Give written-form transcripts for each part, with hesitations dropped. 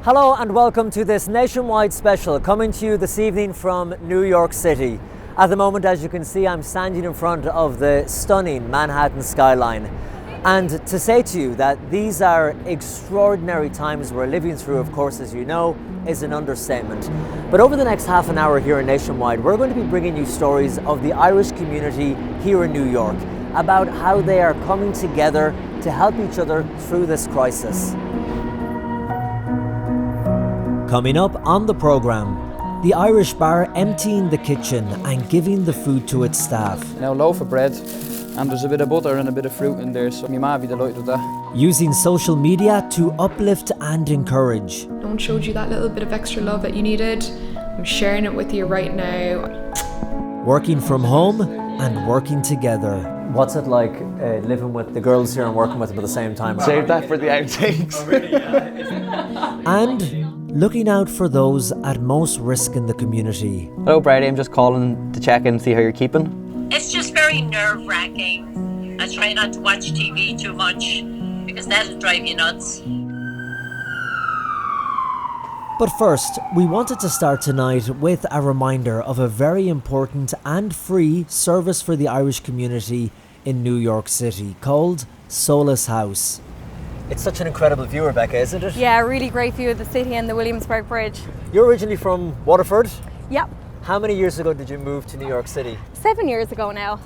Hello and welcome to this nationwide special coming to you this evening from New York City. At the moment, as you can see, I'm standing in front of the stunning Manhattan skyline. And to say to you that these are extraordinary times we're living through, of course, as you know, is an understatement. But over the next half an hour here in Nationwide, we're going to be bringing you stories of the Irish community here in New York, about how they are coming together to help each other through this crisis. Coming up on the programme, the Irish bar emptying the kitchen and giving the food to its staff. Now a loaf of bread, and there's a bit of butter and a bit of fruit in there, so my ma would be delighted with that. Using social media to uplift and encourage. No one showed you that little bit of extra love that you needed. I'm sharing it with you right now. Working from home and working together. What's it like living with the girls here and working with them at the same time? Save that for the outtakes. And looking out for those at most risk in the community. Hello Brady, I'm just calling to check in and see how you're keeping. It's just very nerve-wracking. I try not to watch TV too much because that'll drive you nuts. But first, we wanted to start tonight with a reminder of a very important and free service for the Irish community in New York City called Solace House. It's such an incredible view, Rebecca, isn't it? Yeah, really great view of the city and the Williamsburg Bridge. You're originally from Waterford? Yep. How many years ago did you move to New York City? 7 years ago now.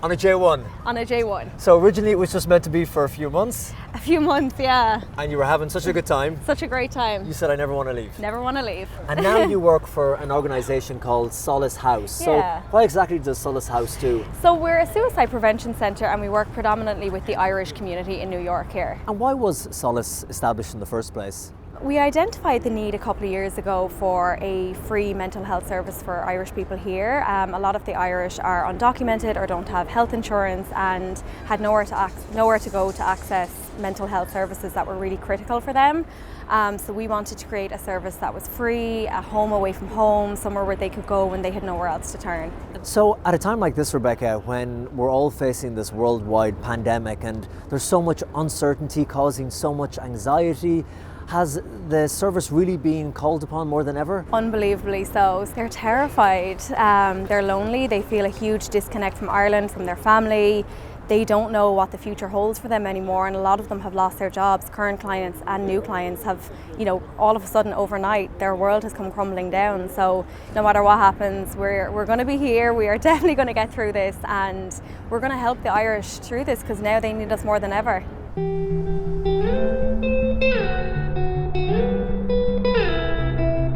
On a J1? On a J1. So originally it was just meant to be for a few months? A few months, yeah. And you were having such a good time? Such a great time. You said, I never want to leave. Never want to leave. And now you work for an organisation called Solace House. Yeah. So what exactly does Solace House do? So we're a suicide prevention centre and we work predominantly with the Irish community in New York here. And why was Solace established in the first place? We identified the need a couple of years ago for a free mental health service for Irish people here. A lot of the Irish are undocumented or don't have health insurance and had nowhere to go to access mental health services that were really critical for them. So we wanted to create a service that was free, a home away from home, somewhere where they could go when they had nowhere else to turn. So at a time like this, Rebecca, when we're all facing this worldwide pandemic and there's so much uncertainty causing so much anxiety, has the service really been called upon more than ever? Unbelievably so. They're terrified, they're lonely, they feel a huge disconnect from Ireland, from their family. They don't know what the future holds for them anymore, and a lot of them have lost their jobs. Current clients and new clients have, all of a sudden overnight, their world has come crumbling down. So no matter what happens, we're going to be here, we are definitely going to get through this, and we're going to help the Irish through this because now they need us more than ever.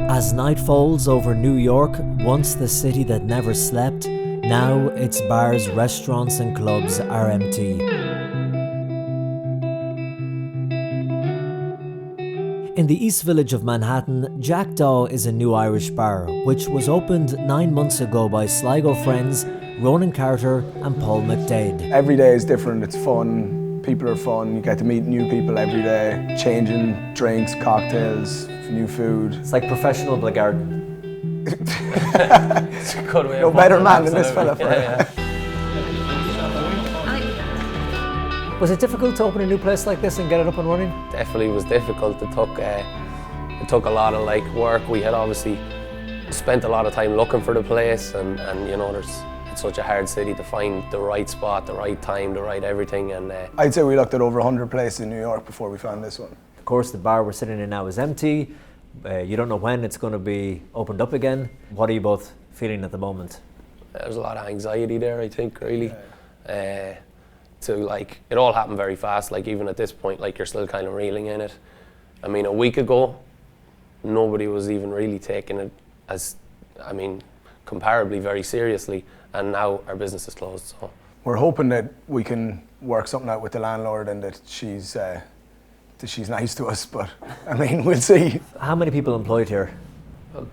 As night falls over New York, once the city that never slept, now its bars, restaurants and clubs are empty. In the East Village of Manhattan, Jackdaw is a new Irish bar, which was opened 9 months ago by Sligo friends Ronan Carter and Paul McDade. Every day is different, it's fun, people are fun, you get to meet new people every day, changing drinks, cocktails, new food. It's like professional Blackgarden. It's a good way. No better man than this fella for it. Was it difficult to open a new place like this and get it up and running? Definitely was difficult. It took a lot of work. We had obviously spent a lot of time looking for the place, and it's such a hard city to find the right spot, the right time, the right everything. And I'd say we looked at over 100 places in New York before we found this one. Of course, the bar we're sitting in now is empty. You don't know when it's going to be opened up again. What are you both feeling at the moment? There's a lot of anxiety there, I think, really. It all happened very fast. Even at this point, you're still kind of reeling in it. I mean, a week ago, nobody was even really taking it as, comparably very seriously. And now our business is closed. So we're hoping that we can work something out with the landlord and that she's nice to us, but we'll see. How many people employed here?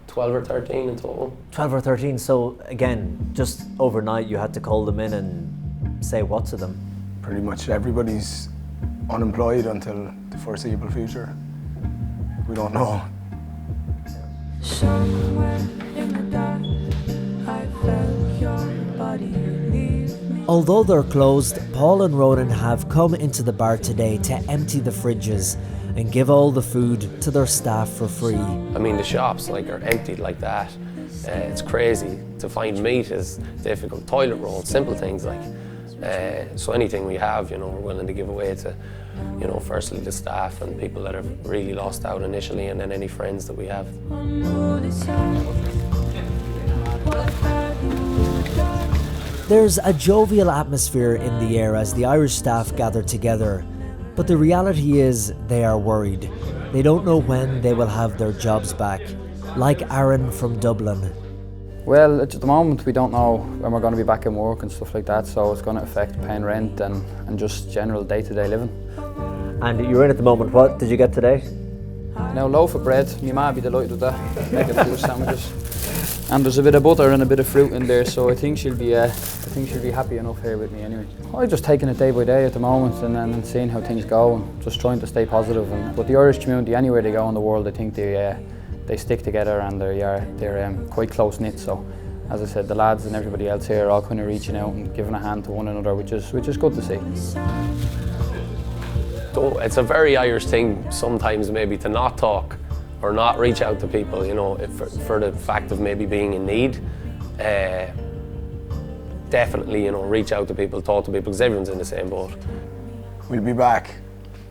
12 or 13 in total. 12 or 13, so again, just overnight you had to call them in and say what to them? Pretty much everybody's unemployed until the foreseeable future. We don't know. Somewhere in the dark, I felt your body leave me. Although they're closed, Paul and Ronan have come into the bar today to empty the fridges and give all the food to their staff for free. I mean, the shops like are emptied like that. It's crazy. To find meat is difficult. Toilet rolls, simple things like. So anything we have, you know, we're willing to give away to, you know, firstly the staff and people that have really lost out initially, and then any friends that we have. There's a jovial atmosphere in the air as the Irish staff gather together, but the reality is they are worried. They don't know when they will have their jobs back, like Aaron from Dublin. Well, at the moment we don't know when we're going to be back in work and stuff like that, so it's going to affect paying rent and just general day-to-day living. And you're in at the moment. What did you get today? Now, a loaf of bread, my ma would be delighted with that, making 2 sandwiches. And there's a bit of butter and a bit of fruit in there, so I think she'll be happy enough here with me anyway. I'm just taking it day by day at the moment and then seeing how things go and just trying to stay positive. But the Irish community, anywhere they go in the world, I think they stick together and they're quite close knit. So, as I said, the lads and everybody else here are all kind of reaching out and giving a hand to one another, which is good to see. So it's a very Irish thing sometimes maybe to not talk or not reach out to people, you know, for the fact of maybe being in need. Definitely, you know, reach out to people, talk to people, because everyone's in the same boat. We'll be back.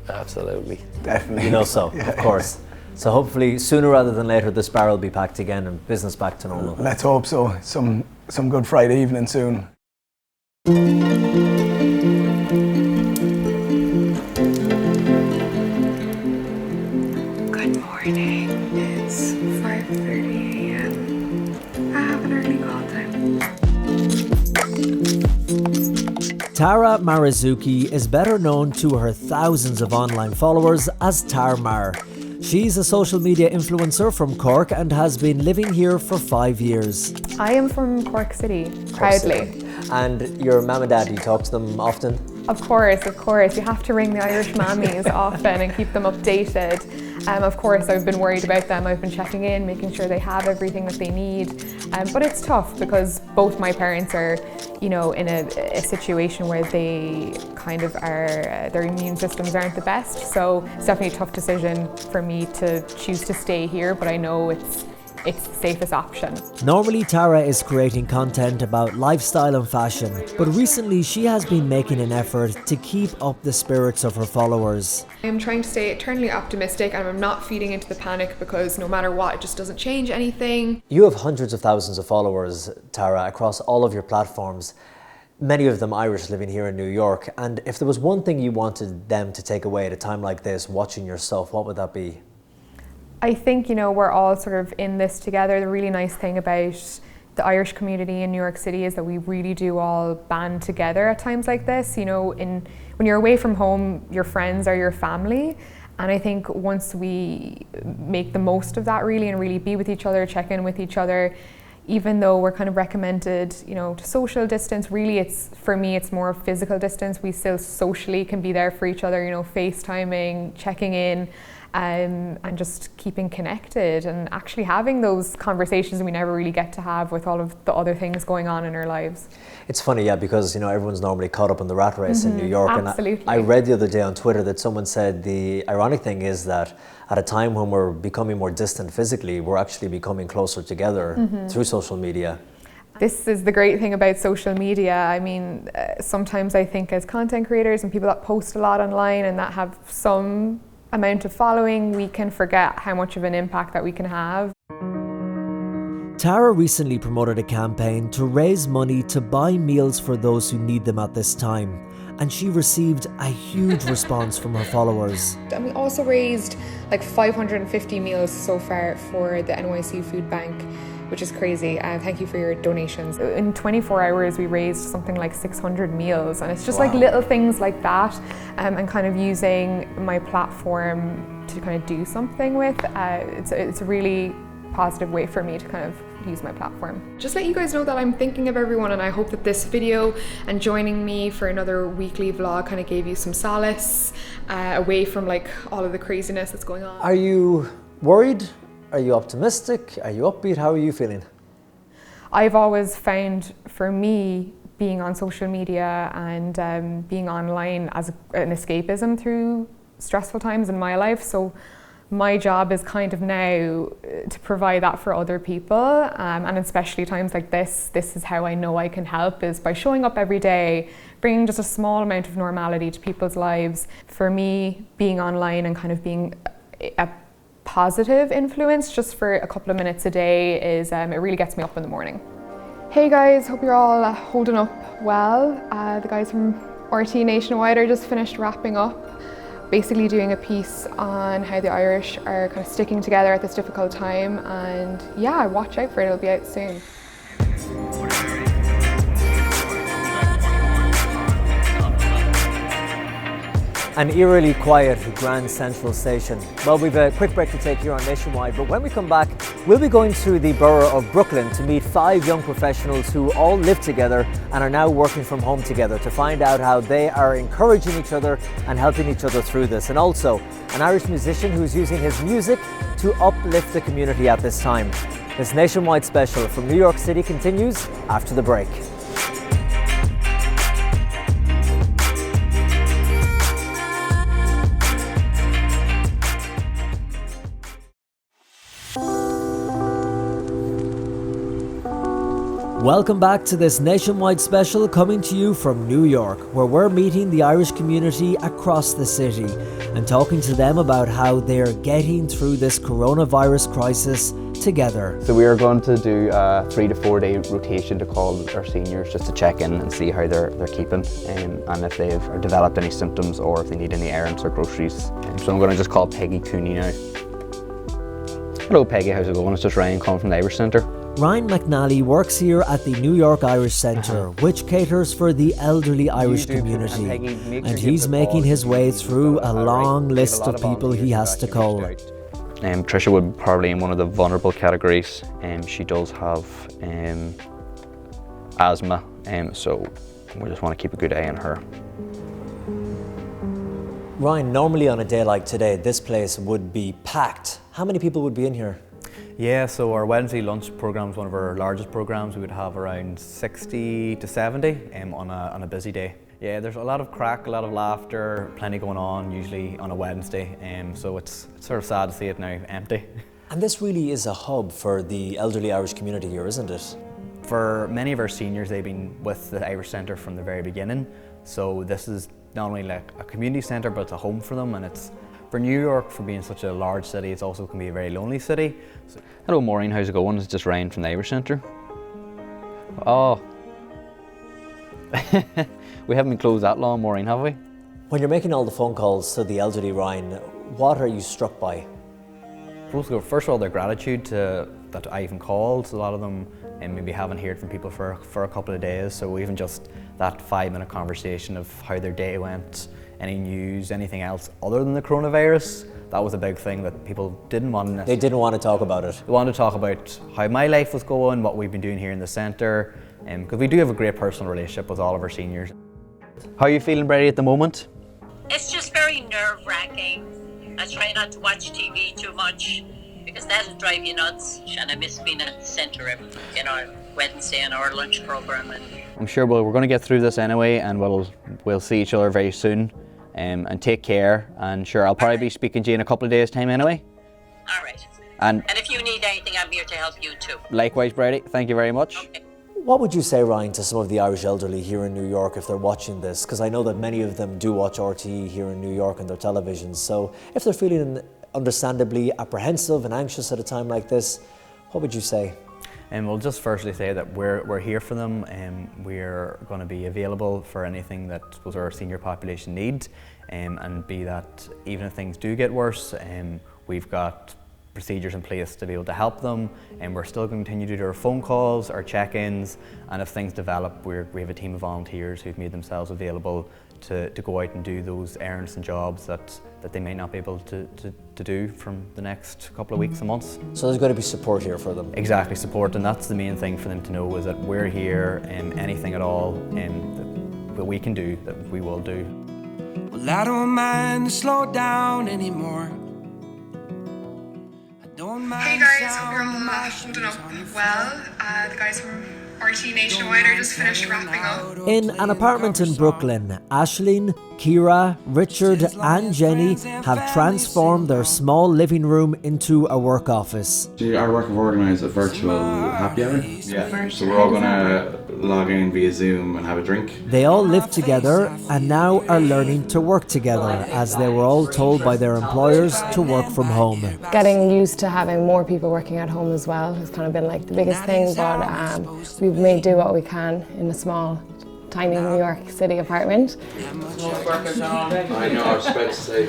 Absolutely. Definitely. You know so, Yeah. of course. So hopefully sooner rather than later this bar will be packed again and business back to normal. Let's hope so. Some good Friday evening soon. Good morning. It's 5:30 a.m. I have an early call time. Tara Marazuki is better known to her thousands of online followers as Terramar. She's a social media influencer from Cork and has been living here for 5 years. I am from Cork City, proudly. And your mum and dad, do you talk to them often? Of course. You have to ring the Irish mammies often and keep them updated. Of course, I've been worried about them. I've been checking in, making sure they have everything that they need. But it's tough because both my parents are, you know, in a situation where they kind of are, their immune systems aren't the best. So it's definitely a tough decision for me to choose to stay here, but I know it's the safest option. Normally Tara is creating content about lifestyle and fashion, but recently she has been making an effort to keep up the spirits of her followers. I'm trying to stay eternally optimistic and I'm not feeding into the panic because no matter what, it just doesn't change anything. You have hundreds of thousands of followers, Tara, across all of your platforms, many of them Irish living here in New York. And if there was one thing you wanted them to take away at a time like this, watching your stuff, what would that be? I think, you know, we're all sort of in this together. The really nice thing about the Irish community in New York City is that we really do all band together at times like this. You know, when you're away from home, your friends are your family. And I think once we make the most of that really and really be with each other, check in with each other, even though we're kind of recommended, you know, to social distance, really for me, it's more physical distance. We still socially can be there for each other, you know, FaceTiming, checking in. And just keeping connected and actually having those conversations we never really get to have with all of the other things going on in our lives. It's funny, yeah, because, you know, everyone's normally caught up in the rat race in New York. Absolutely. And I read the other day on Twitter that someone said the ironic thing is that at a time when we're becoming more distant physically, we're actually becoming closer together through social media. This is the great thing about social media. I mean, sometimes I think as content creators and people that post a lot online and that have some amount of following, we can forget how much of an impact that we can have. Tara recently promoted a campaign to raise money to buy meals for those who need them at this time, and she received a huge response from her followers. And we also raised like 550 meals so far for the NYC Food Bank, which is crazy. Thank you for your donations. In 24 hours, we raised something like 600 meals, and it's just like little things like that, and kind of using my platform to kind of do something with. It's a really positive way for me to kind of use my platform. Just let you guys know that I'm thinking of everyone, and I hope that this video and joining me for another weekly vlog kind of gave you some solace away from like all of the craziness that's going on. Are you worried? Are you optimistic? Are you upbeat? How are you feeling? I've always found, for me, being on social media and being online as an escapism through stressful times in my life. So my job is kind of now to provide that for other people, and especially times like this is how I know I can help, is by showing up every day, bringing just a small amount of normality to people's lives. For me, being online and kind of being a positive influence just for a couple of minutes a day is, it really gets me up in the morning. Hey guys, hope you're all holding up well. The guys from RT Nationwide are just finished wrapping up, basically doing a piece on how the Irish are kind of sticking together at this difficult time, and yeah, watch out for it, it'll be out soon. An eerily quiet Grand Central Station. Well, we've a quick break to take here on Nationwide, but when we come back, we'll be going to the borough of Brooklyn to meet 5 young professionals who all live together and are now working from home together, to find out how they are encouraging each other and helping each other through this. And also, an Irish musician who's using his music to uplift the community at this time. This Nationwide special from New York City continues after the break. Welcome back to this Nationwide special coming to you from New York, where we're meeting the Irish community across the city and talking to them about how they're getting through this coronavirus crisis together. So we are going to do a 3 to 4 day rotation to call our seniors just to check in and see how they're keeping, and if they've developed any symptoms or if they need any errands or groceries. So I'm going to just call Peggy Cooney now. Hello Peggy, how's it going? It's just Ryan calling from the Irish Center. Ryan McNally works here at the New York Irish Center, which caters for the elderly Irish community, and he's making his way through a long list of people he has to call. Tricia would be probably in one of the vulnerable categories. She does have asthma, so we just want to keep a good eye on her. Ryan, normally on a day like today, this place would be packed. How many people would be in here? Yeah, so our Wednesday lunch program is one of our largest programs. We would have around 60 to 70 on a busy day. Yeah, there's a lot of crack, a lot of laughter, plenty going on usually on a Wednesday, so it's sort of sad to see it now empty. And this really is a hub for the elderly Irish community here, isn't it? For many of our seniors, they've been with the Irish Centre from the very beginning, so this is not only like a community centre, but it's a home for them, and it's for New York, for being such a large city, it's also can be a very lonely city. Hello Maureen, how's it going? It's just Ryan from the Irish Centre. Oh. We haven't been closed that long, Maureen, have we? When you're making all the phone calls to the elderly, Ryan, what are you struck by? First of all, their gratitude that I even called. A lot of them maybe haven't heard from people for a couple of days, so even just that 5-minute conversation of how their day went, any news, anything else other than the coronavirus, that was a big thing that people didn't want to. They didn't want to talk about it. They wanted to talk about how my life was going, what we've been doing here in the centre, because we do have a great personal relationship with all of our seniors. How are you feeling, Brady, at the moment? It's just very nerve-wracking. I try not to watch TV too much because that'll drive you nuts. And I miss being at the centre in our Wednesday and our lunch programme. I'm sure we're going to get through this anyway, and we'll see each other very soon. And take care, and sure, I'll probably be speaking to you in a couple of days' time anyway. All right. And if you need anything, I'm here to help you too. Likewise, Brady, thank you very much. Okay. What would you say, Ryan, to some of the Irish elderly here in New York if they're watching this? Because I know that many of them do watch RTE here in New York on their televisions, so if they're feeling understandably apprehensive and anxious at a time like this, what would you say? And we'll just firstly say that we're here for them, and we're going to be available for anything that our senior population need, and be that even if things do get worse, we've got procedures in place to be able to help them, and we're still going to continue to do our phone calls, our check-ins, and if things develop, we have a team of volunteers who've made themselves available to go out and do those errands and jobs that they may not be able to do from the next couple of weeks and months. So there's going to be support here for them? Exactly, support, and that's the main thing for them to know, is that we're here, anything at all that we can do, that we will do. Well, I don't mind to slow down anymore. I don't mind. Hey guys, hope you're all holding up well. The guys from RT Nationwide are just finished wrapping up. In an apartment in Brooklyn, Aisling, Ciara, Richard and Jenny have transformed their small living room into a work office. Our work have organised a virtual happy hour. Yeah, so we're all going to log in via Zoom and have a drink. They all live together and now are learning to work together, as they were all told by their employers to work from home. Getting used to having more people working at home as well has kind of been like the biggest thing, but we've made do what we can in a small, tiny New York City apartment. I know, I was about to say,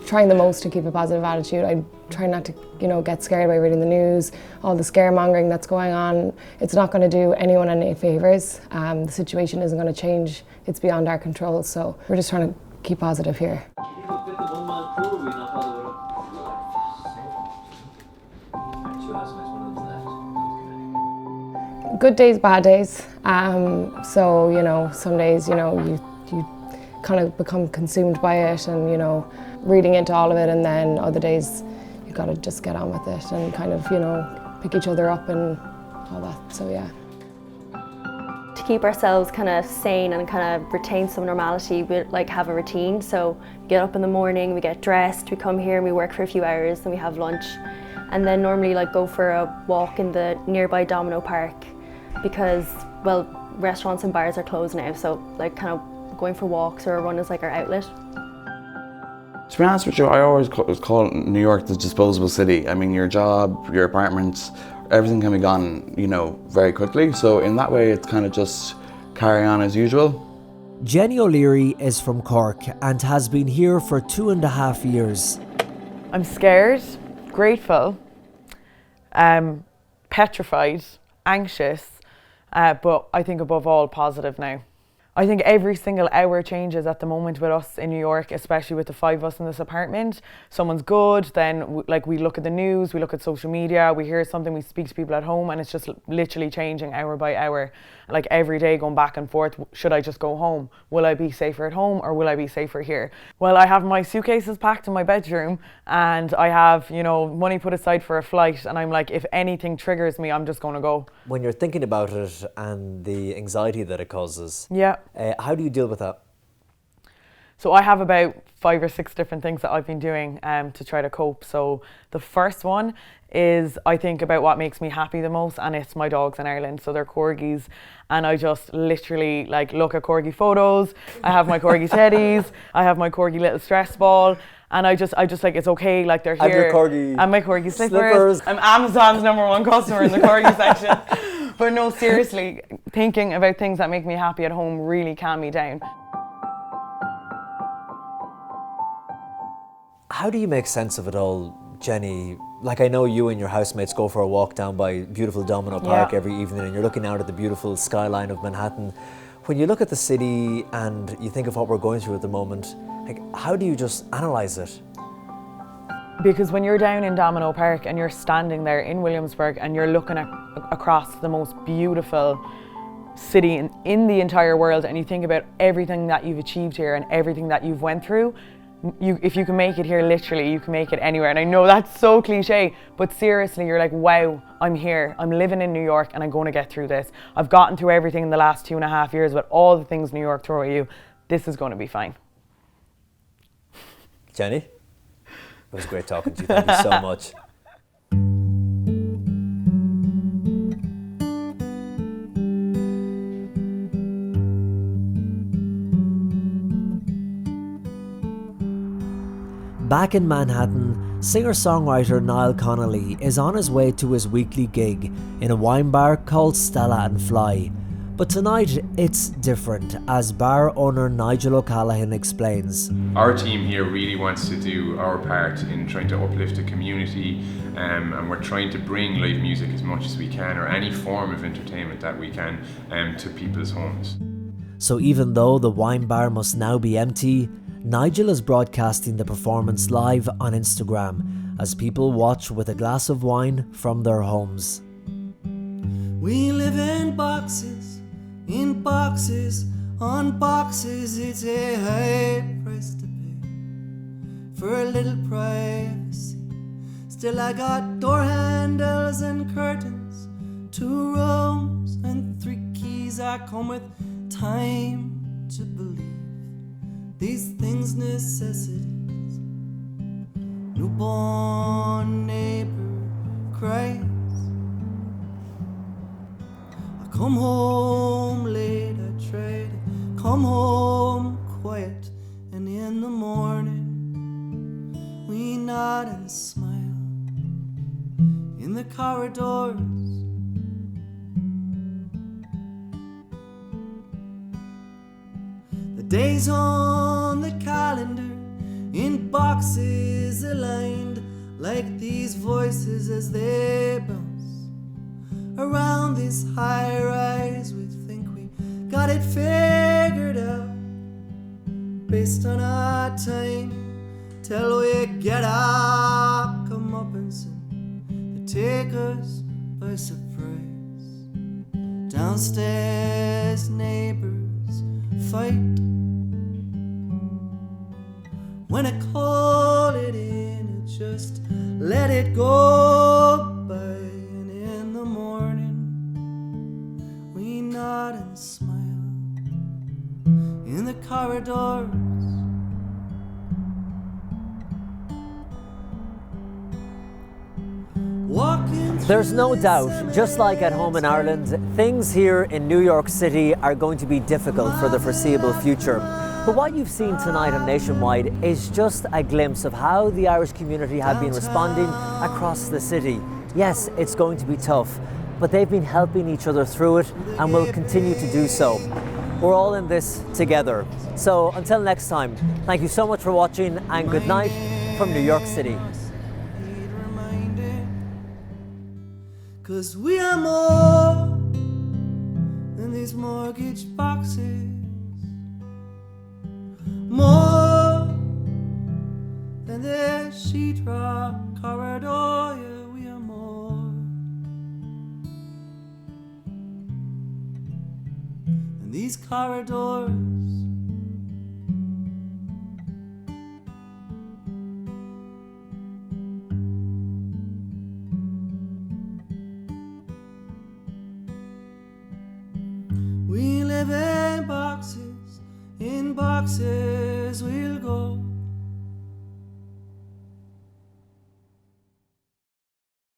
Trying the most to keep a positive attitude. I try not to, get scared by reading the news, all the scaremongering that's going on. It's not going to do anyone any favours. The situation isn't going to change. It's beyond our control, so we're just trying to keep positive here. Good days, bad days. So, some days, you kind of become consumed by it and, reading into all of it, and then other days you got to just get on with it and kind of, pick each other up and all that, so yeah. To keep ourselves kind of sane and kind of retain some normality, we have a routine. So we get up in the morning, we get dressed, we come here and we work for a few hours, then we have lunch, and then normally go for a walk in the nearby Domino Park, because, restaurants and bars are closed now, so kind of going for walks or a run is our outlet. To be honest with you, I always call New York the disposable city. I mean, your job, your apartments, everything can be gone, very quickly. So in that way, it's kind of just carry on as usual. Jenny O'Leary is from Cork and has been here for 2.5 years. I'm scared, grateful, petrified, anxious, but I think above all positive now. I think every single hour changes at the moment with us in New York, especially with the 5 of us in this apartment. Someone's good, then we look at the news, we look at social media, we hear something, we speak to people at home, and it's just literally changing hour by hour. Every day going back and forth, should I just go home? Will I be safer at home or will I be safer here? Well, I have my suitcases packed in my bedroom and I have, money put aside for a flight, and I'm if anything triggers me, I'm just going to go. When you're thinking about it and the anxiety that it causes, yeah. How do you deal with that? So I have about 5 or 6 different things that I've been doing to try to cope. So the first one is I think about what makes me happy the most, and it's my dogs in Ireland. So they're corgis, and I just literally look at corgi photos. I have my corgi teddies, I have my corgi little stress ball, and I just it's okay, they're here. And your corgi and my corgi slippers. I'm Amazon's #1 customer in the corgi section. But no, seriously, thinking about things that make me happy at home really calm me down. How do you make sense of it all, Jenny? I know you and your housemates go for a walk down by beautiful Domino Park every evening, and you're looking out at the beautiful skyline of Manhattan. When you look at the city and you think of what we're going through at the moment, how do you just analyse it? Because when you're down in Domino Park and you're standing there in Williamsburg and you're looking across the most beautiful city in the entire world, and you think about everything that you've achieved here and everything that you've went through, if you can make it here, literally, you can make it anywhere. And I know that's so cliche, but seriously, you're wow, I'm here, I'm living in New York and I'm going to get through this. I've gotten through everything in the last 2.5 years, but all the things New York throw at you, this is going to be fine. Jenny, it was great talking to you. Thank you so much. Back in Manhattan, singer-songwriter Niall Connolly is on his way to his weekly gig in a wine bar called Stella and Fly. But tonight it's different, as bar owner Nigel O'Callaghan explains. Our team here really wants to do our part in trying to uplift the community, and we're trying to bring live music as much as we can, or any form of entertainment that we can, to people's homes. So even though the wine bar must now be empty, Nigel is broadcasting the performance live on Instagram as people watch with a glass of wine from their homes. We live in boxes, on boxes. It's a high price to pay for a little privacy. Still I got door handles and curtains 2 rooms and 3 keys. I come with time to believe these things necessities. Newborn neighbor cries. I come home late, I try to come home quiet, and in the morning we nod and smile in the corridors. The days on the calendar in boxes aligned like these voices as they bounce around this high rise. We think we got it figured out based on our time till we get our comeuppance and they take us by surprise. Downstairs neighbors fight when I call it in, it just let it go by. And in the morning we nod and smile in the corridors. There's no doubt, just like at home in Ireland, things here in New York City are going to be difficult for the foreseeable future. But what you've seen tonight on Nationwide is just a glimpse of how the Irish community have been responding across the city. Yes, it's going to be tough, but they've been helping each other through it and will continue to do so. We're all in this together. So until next time, thank you so much for watching and good night from New York City. 'Cause we are more than these mortgage boxes, more than this sheetrock corridor. Yeah, we are more than these corridors. We live in boxes we'll go.